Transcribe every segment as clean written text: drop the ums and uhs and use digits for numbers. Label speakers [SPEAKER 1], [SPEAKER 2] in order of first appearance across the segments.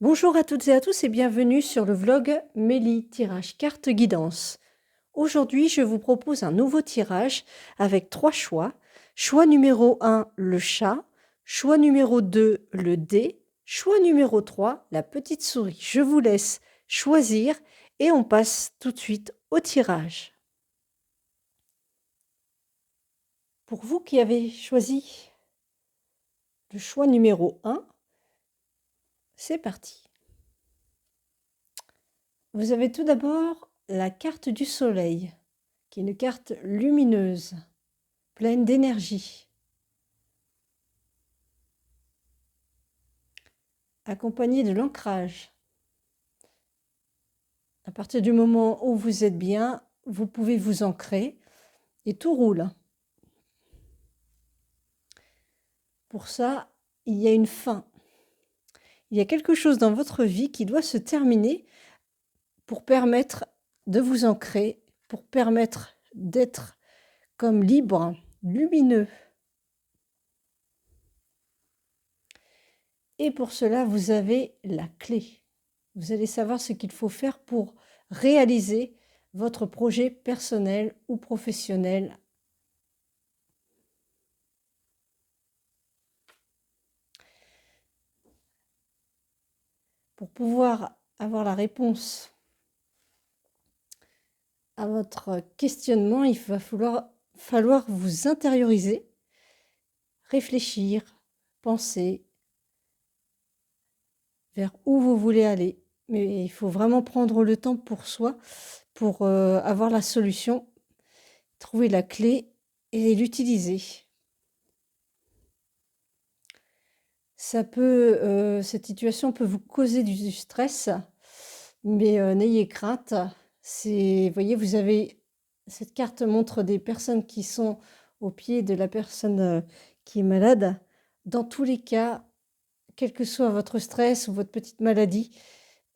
[SPEAKER 1] Bonjour à toutes et à tous et bienvenue sur le vlog Mélie Tirage Carte Guidance. Aujourd'hui, je vous propose un nouveau tirage avec 3 choix. Choix numéro 1, le chat. Choix numéro 2, le dé. Choix numéro 3, la petite souris. Je vous laisse choisir et on passe tout de suite au tirage. Pour vous qui avez choisi le choix numéro 1, c'est parti. Vous avez tout d'abord la carte du soleil, qui est une carte lumineuse, pleine d'énergie, accompagnée de l'ancrage. À partir du moment où vous êtes bien, vous pouvez vous ancrer et tout roule. Pour ça, il y a une fin. Il y a quelque chose dans votre vie qui doit se terminer pour permettre de vous ancrer, pour permettre d'être comme libre, lumineux. Et pour cela, vous avez la clé. Vous allez savoir ce qu'il faut faire pour réaliser votre projet personnel ou professionnel. Pour pouvoir avoir la réponse à votre questionnement, il va falloir vous intérioriser, réfléchir, penser vers où vous voulez aller. Mais il faut vraiment prendre le temps pour soi, pour avoir la solution, trouver la clé et l'utiliser. Cette situation peut vous causer du stress, mais n'ayez crainte. Voyez, vous avez cette carte montre des personnes qui sont au pied de la personne qui est malade. Dans tous les cas, quel que soit votre stress ou votre petite maladie,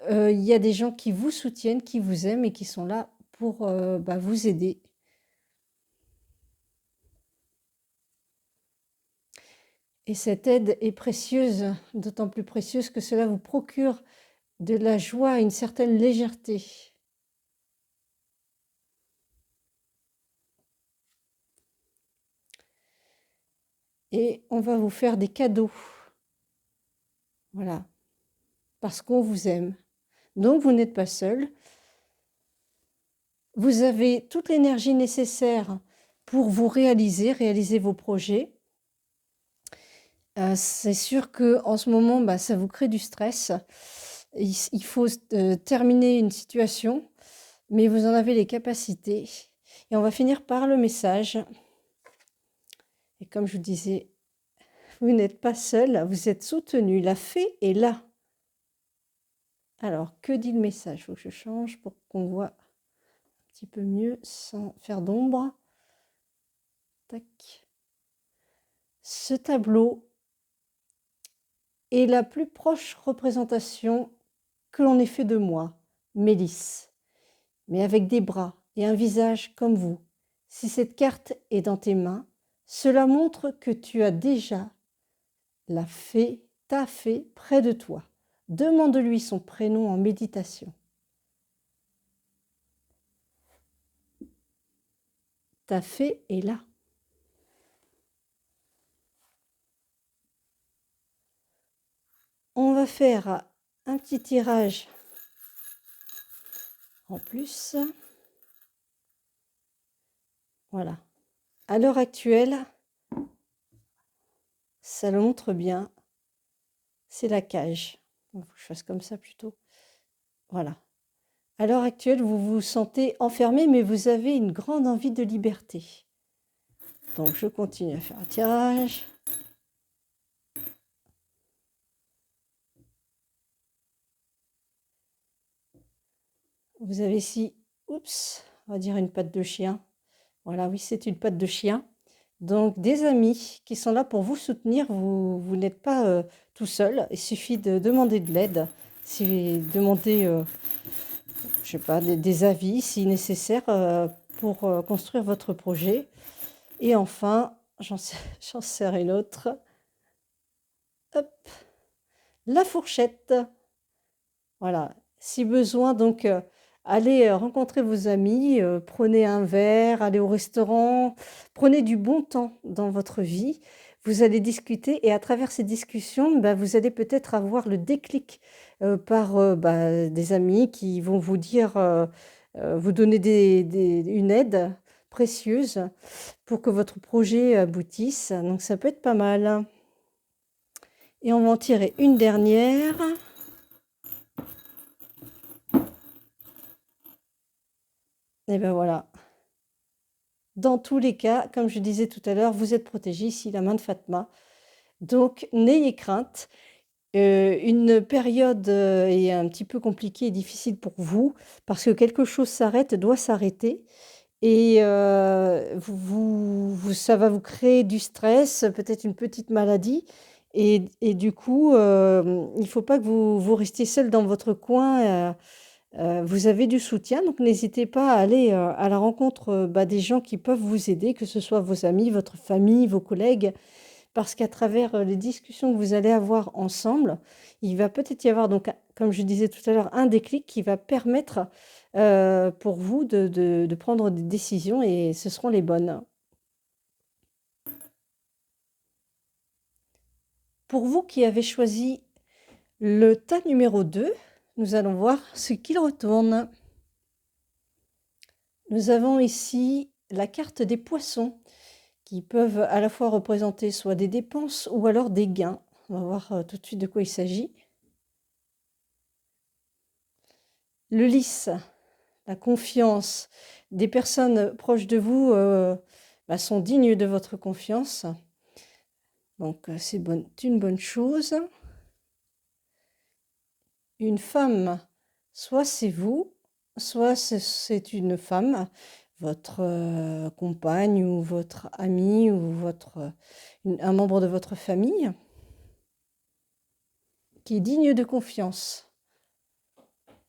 [SPEAKER 1] il y a des gens qui vous soutiennent, qui vous aiment et qui sont là pour vous aider. Et cette aide est précieuse, d'autant plus précieuse que cela vous procure de la joie, une certaine légèreté. Et on va vous faire des cadeaux. Voilà. Parce qu'on vous aime. Donc vous n'êtes pas seul. Vous avez toute l'énergie nécessaire pour vous réaliser vos projets. C'est sûr qu'en ce moment, ça vous crée du stress. Il faut terminer une situation, mais vous en avez les capacités. Et on va finir par le message. Et comme je vous disais, vous n'êtes pas seul, vous êtes soutenu. La fée est là. Alors, que dit le message? Il faut que je change pour qu'on voit un petit peu mieux sans faire d'ombre. Tac. Ce tableau est la plus proche représentation que l'on ait fait de moi, Mélisse, mais avec des bras et un visage comme vous. Si cette carte est dans tes mains, cela montre que tu as déjà ta fée près de toi. Demande-lui son prénom en méditation. Ta fée est là. On va faire un petit tirage en plus. Voilà. À l'heure actuelle, ça le montre bien. C'est la cage. Il faut que je fasse comme ça plutôt. Voilà. À l'heure actuelle, vous vous sentez enfermé, mais vous avez une grande envie de liberté. Donc, je continue à faire un tirage. Vous avez ici, oups, on va dire une patte de chien. Voilà, oui, c'est une patte de chien. Donc, des amis qui sont là pour vous soutenir. Vous n'êtes pas tout seul. Il suffit de demander de l'aide. Si demander, je sais pas, des avis si nécessaire pour construire votre projet. Et enfin, j'en sers une autre. Hop, la fourchette. Voilà. Si besoin, donc, allez rencontrer vos amis, prenez un verre, allez au restaurant, prenez du bon temps dans votre vie. Vous allez discuter et à travers ces discussions, bah, vous allez peut-être avoir le déclic par bah, des amis qui vont vous dire, vous donner une aide précieuse pour que votre projet aboutisse. Donc ça peut être pas mal. Et on va en tirer une dernière. Et ben voilà. Dans tous les cas, comme je disais tout à l'heure, vous êtes protégé ici, la main de Fatma. Donc, n'ayez crainte. Une période est un petit peu compliquée et difficile pour vous parce que quelque chose s'arrête, doit s'arrêter. Et ça va vous créer du stress, peut-être une petite maladie. Et du coup, il ne faut pas que vous restiez seul dans votre coin. Vous avez du soutien, donc n'hésitez pas à aller, à la rencontre, bah, des gens qui peuvent vous aider, que ce soit vos amis, votre famille, vos collègues. Parce qu'à travers, les discussions que vous allez avoir ensemble, il va peut-être y avoir donc, comme je disais tout à l'heure, un déclic qui va permettre, pour vous de prendre des décisions et ce seront les bonnes. Pour vous qui avez choisi le tas numéro 2, nous allons voir ce qu'il retourne. Nous avons ici la carte des poissons qui peuvent à la fois représenter soit des dépenses ou alors des gains. On va voir tout de suite de quoi il s'agit. Le lys, la confiance. Des personnes proches de vous bah, sont dignes de votre confiance. Donc c'est une bonne chose. Une femme, soit c'est vous, soit c'est une femme, votre compagne ou votre amie ou un membre de votre famille qui est digne de confiance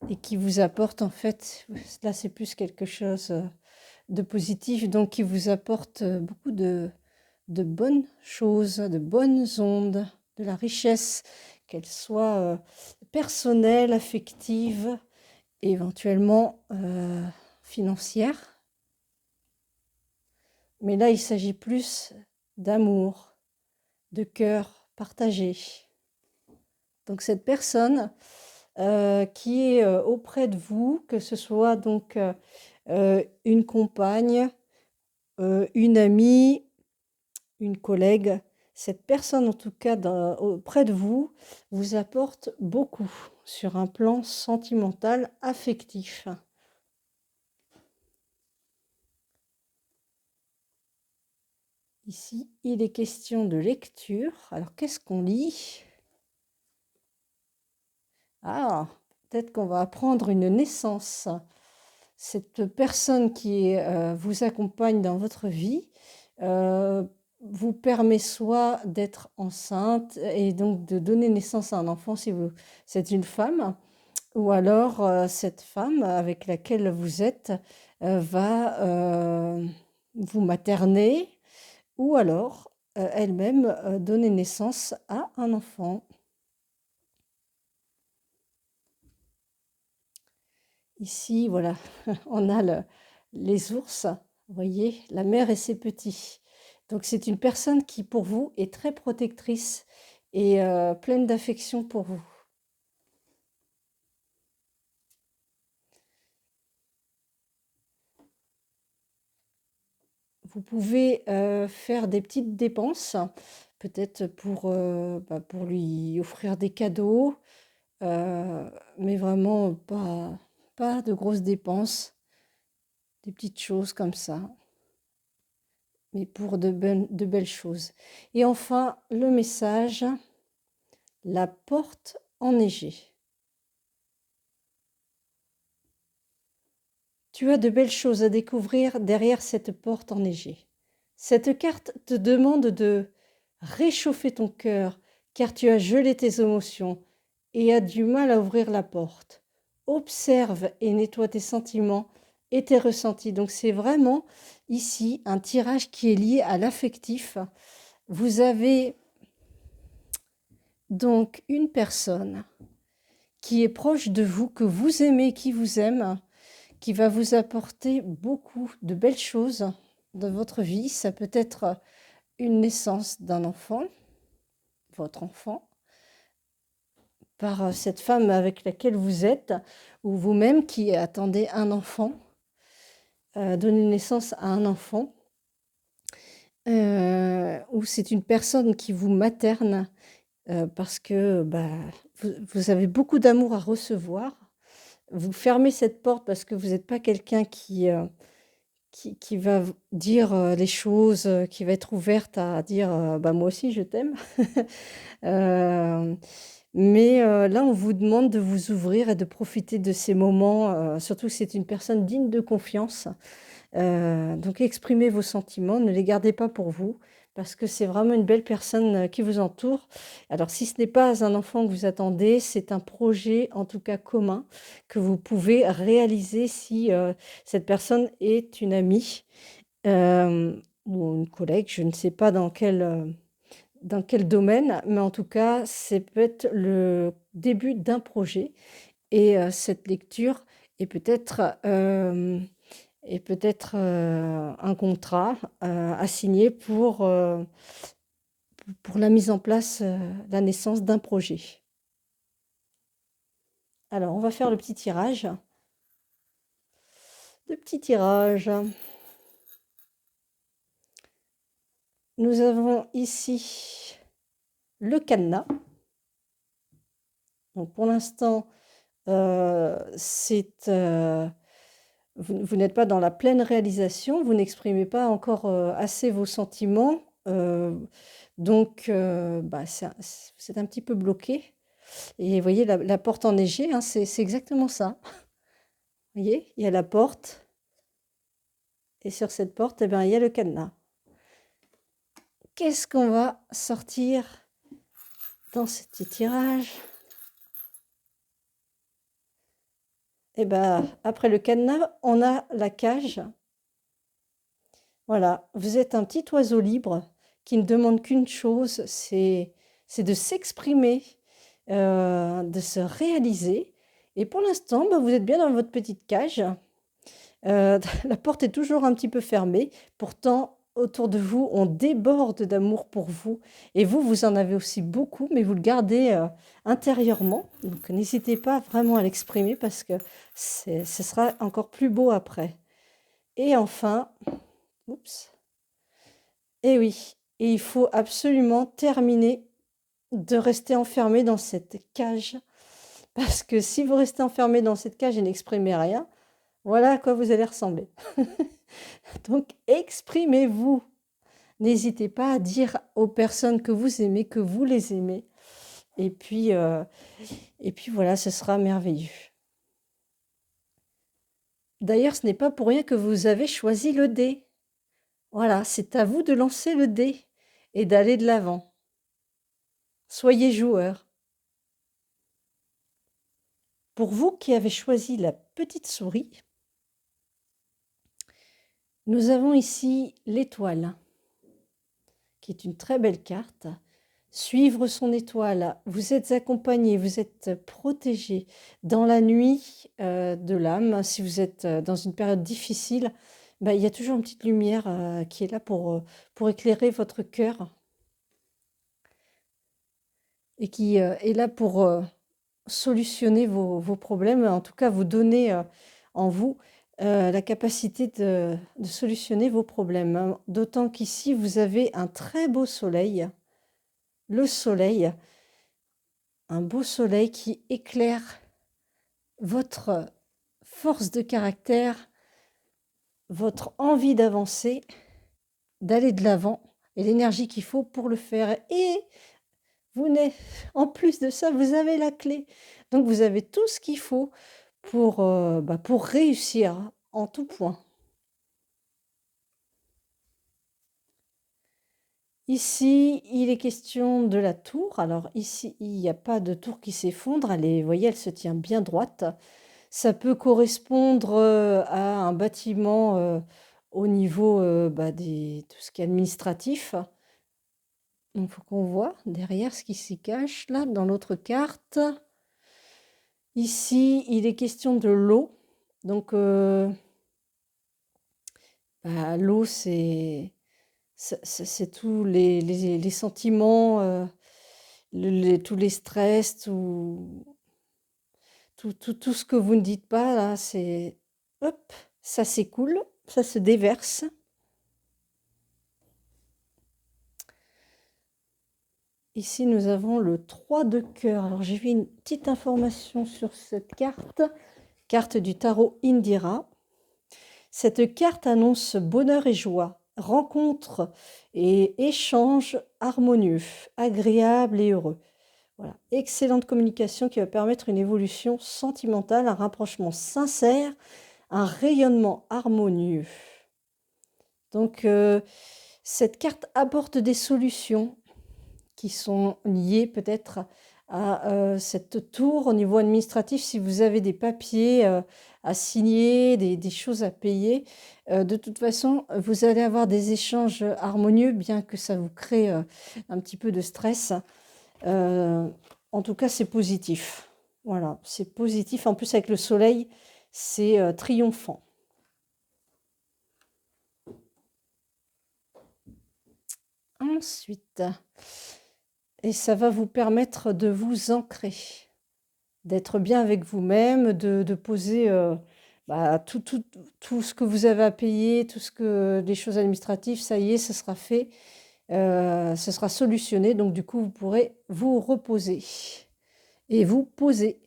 [SPEAKER 1] et qui vous apporte en fait, là c'est plus quelque chose de positif, donc qui vous apporte beaucoup de bonnes choses, de bonnes ondes, de la richesse, qu'elle soit personnelle, affective, et éventuellement financière. Mais là, il s'agit plus d'amour, de cœur partagé. Donc cette personne qui est auprès de vous, que ce soit donc une compagne, une amie, une collègue, cette personne en tout cas auprès de vous, vous apporte beaucoup sur un plan sentimental, affectif. Ici, il est question de lecture. Alors, qu'est-ce qu'on lit? Ah, peut-être qu'on va apprendre une naissance. Cette personne qui vous accompagne dans votre vie euh, vous permet soit d'être enceinte et donc de donner naissance à un enfant si c'est une femme, ou alors cette femme avec laquelle vous êtes va vous materner, ou alors elle-même donner naissance à un enfant. Ici, voilà, on a les ours, vous voyez, la mère et ses petits. Donc c'est une personne qui, pour vous, est très protectrice et pleine d'affection pour vous. Vous pouvez faire des petites dépenses, peut-être pour lui offrir des cadeaux, mais vraiment pas de grosses dépenses, des petites choses comme ça. Mais pour de belles choses. Et enfin, le message, la porte enneigée. Tu as de belles choses à découvrir derrière cette porte enneigée. Cette carte te demande de réchauffer ton cœur, car tu as gelé tes émotions et as du mal à ouvrir la porte. Observe et nettoie tes sentiments et tes ressentis. Donc c'est vraiment ici un tirage qui est lié à l'affectif. Vous avez donc une personne qui est proche de vous, que vous aimez, qui vous aime, qui va vous apporter beaucoup de belles choses dans votre vie. Ça peut être une naissance d'un enfant, votre enfant, par cette femme avec laquelle vous êtes, ou vous-même qui attendez un enfant, donner naissance à un enfant, ou c'est une personne qui vous materne parce que bah, vous avez beaucoup d'amour à recevoir. Vous fermez cette porte parce que vous n'êtes pas quelqu'un qui va dire les choses, qui va être ouverte à dire bah, moi aussi je t'aime. Euh, mais là, on vous demande de vous ouvrir et de profiter de ces moments, surtout que c'est une personne digne de confiance. Donc exprimez vos sentiments, ne les gardez pas pour vous, parce que c'est vraiment une belle personne qui vous entoure. Alors si ce n'est pas un enfant que vous attendez, c'est un projet en tout cas commun que vous pouvez réaliser si cette personne est une amie ou une collègue, je ne sais pas dans quel domaine, mais en tout cas, c'est peut-être le début d'un projet et cette lecture est peut-être un contrat à signer pour la mise en place, la naissance d'un projet. Alors, on va faire le petit tirage. Le petit tirage. Nous avons ici le cadenas. Donc, pour l'instant, vous n'êtes pas dans la pleine réalisation, vous n'exprimez pas encore assez vos sentiments, donc bah, c'est un petit peu bloqué. Et vous voyez la porte enneigée, hein, c'est exactement ça. Vous voyez, il y a la porte, et sur cette porte, eh ben, il y a le cadenas. Qu'est-ce qu'on va sortir dans ce petit tirage? Eh ben, après le cadenas, on a la cage. Voilà, vous êtes un petit oiseau libre qui ne demande qu'une chose, c'est de s'exprimer, de se réaliser. Et pour l'instant, bah, vous êtes bien dans votre petite cage. La porte est toujours un petit peu fermée. Pourtant, autour de vous, on déborde d'amour pour vous. Et vous, vous en avez aussi beaucoup, mais vous le gardez intérieurement. Donc, n'hésitez pas vraiment à l'exprimer parce que ce sera encore plus beau après. Et enfin, oups. Et oui, et il faut absolument terminer de rester enfermé dans cette cage. Parce que si vous restez enfermé dans cette cage et n'exprimez rien, voilà à quoi vous allez ressembler. Donc exprimez-vous. N'hésitez pas à dire aux personnes que vous aimez, que vous les aimez. Et puis voilà, ce sera merveilleux. D'ailleurs, ce n'est pas pour rien que vous avez choisi le dé. Voilà, c'est à vous de lancer le dé et d'aller de l'avant. Soyez joueurs. Pour vous qui avez choisi la petite souris, nous avons ici l'étoile, qui est une très belle carte. Suivre son étoile, vous êtes accompagné, vous êtes protégé dans la nuit de l'âme. Si vous êtes dans une période difficile, bah, il y a toujours une petite lumière qui est là pour éclairer votre cœur et qui est là pour solutionner vos problèmes, en tout cas vous donner en vous la capacité de solutionner vos problèmes, hein. D'autant qu'ici, vous avez un très beau soleil, le soleil, un beau soleil qui éclaire votre force de caractère, votre envie d'avancer, d'aller de l'avant et l'énergie qu'il faut pour le faire. Et en plus de ça, vous avez la clé. Donc vous avez tout ce qu'il faut pour réussir en tout point. Ici, il est question de la tour. Alors ici, il n'y a pas de tour qui s'effondre. Vous voyez, elle se tient bien droite. Ça peut correspondre à un bâtiment au niveau tout ce qui est administratif. Il faut qu'on voit derrière ce qui s'y cache là dans l'autre carte. Ici, il est question de l'eau. Donc, bah, l'eau, c'est tous les sentiments, tous les stress, tout ce que vous ne dites pas, là, c'est hop, ça s'écoule, ça se déverse. Ici, nous avons le 3 de cœur. Alors, j'ai vu une petite information sur cette carte, carte du tarot Indira. Cette carte annonce bonheur et joie, rencontres et échanges harmonieux, agréables et heureux. Voilà, excellente communication qui va permettre une évolution sentimentale, un rapprochement sincère, un rayonnement harmonieux. Donc, cette carte apporte des solutions qui sont liées peut-être à cette tour au niveau administratif. Si vous avez des papiers à signer, des choses à payer, de toute façon, vous allez avoir des échanges harmonieux, bien que ça vous crée un petit peu de stress. En tout cas, c'est positif. Voilà, c'est positif. En plus, avec le soleil, c'est triomphant. Ensuite, et ça va vous permettre de vous ancrer, d'être bien avec vous-même, de poser bah, tout ce que vous avez à payer, les choses administratives, ça y est, ce sera fait, ce sera solutionné. Donc, du coup, vous pourrez vous reposer et vous poser.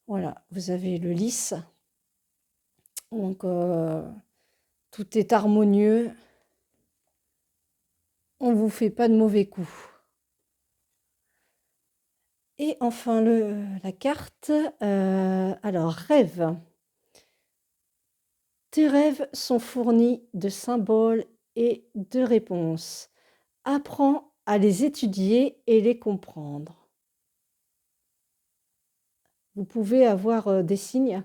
[SPEAKER 1] Voilà, vous avez le lys. Donc, tout est harmonieux. On ne vous fait pas de mauvais coups. Et enfin, la carte. Alors, rêve. Tes rêves sont fournis de symboles et de réponses. Apprends à les étudier et les comprendre. Vous pouvez avoir des signes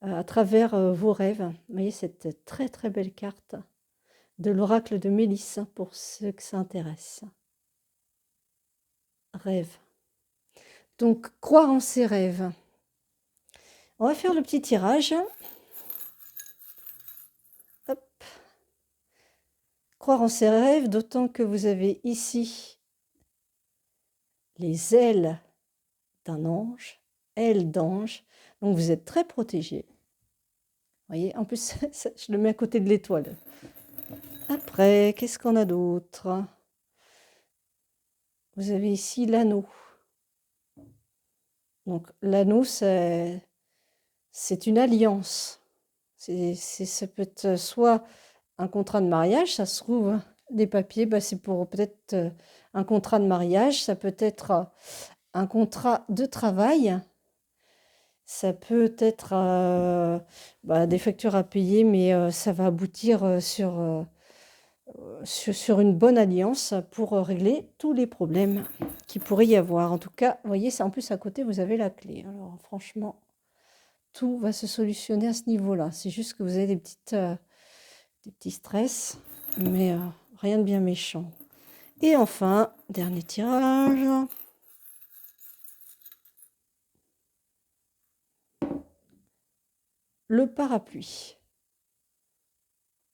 [SPEAKER 1] à travers vos rêves. Vous voyez cette très très belle carte de l'oracle de Mélisse pour ceux que ça intéresse. Rêve. Donc, croire en ses rêves. On va faire le petit tirage. Hop. Croire en ses rêves, d'autant que vous avez ici les ailes d'un ange, ailes d'ange. Donc, vous êtes très protégé. Vous voyez, en plus, je le mets à côté de l'étoile. Après, qu'est-ce qu'on a d'autre? Vous avez ici l'anneau. Donc, l'anneau, c'est une alliance. Ça peut être soit un contrat de mariage, ça se trouve, des papiers, bah, c'est pour peut-être un contrat de mariage, ça peut être un contrat de travail, ça peut être bah, des factures à payer, mais ça va aboutir sur une bonne alliance pour régler tous les problèmes qu'il pourrait y avoir. En tout cas, vous voyez, en plus à côté, vous avez la clé. Alors franchement, tout va se solutionner à ce niveau-là. C'est juste que vous avez des petits stress, mais rien de bien méchant. Et enfin, dernier tirage. Le parapluie.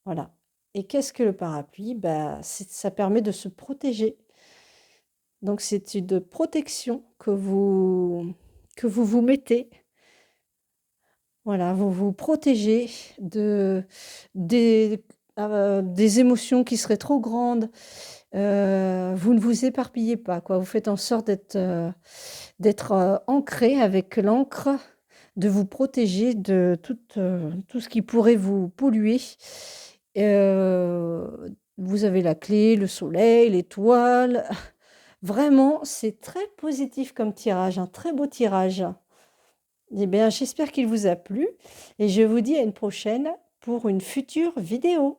[SPEAKER 1] Voilà. Et qu'est-ce que le parapluie? Bah, ça permet de se protéger. Donc c'est une protection que vous mettez. Voilà, vous vous protégez des émotions qui seraient trop grandes. Vous ne vous éparpillez pas, quoi. Vous faites en sorte d'être ancré avec l'encre, de vous protéger de tout ce qui pourrait vous polluer. Vous avez la clé, le soleil, l'étoile. Vraiment, c'est très positif comme tirage, un très beau tirage. Eh bien, j'espère qu'il vous a plu et je vous dis à une prochaine pour une future vidéo.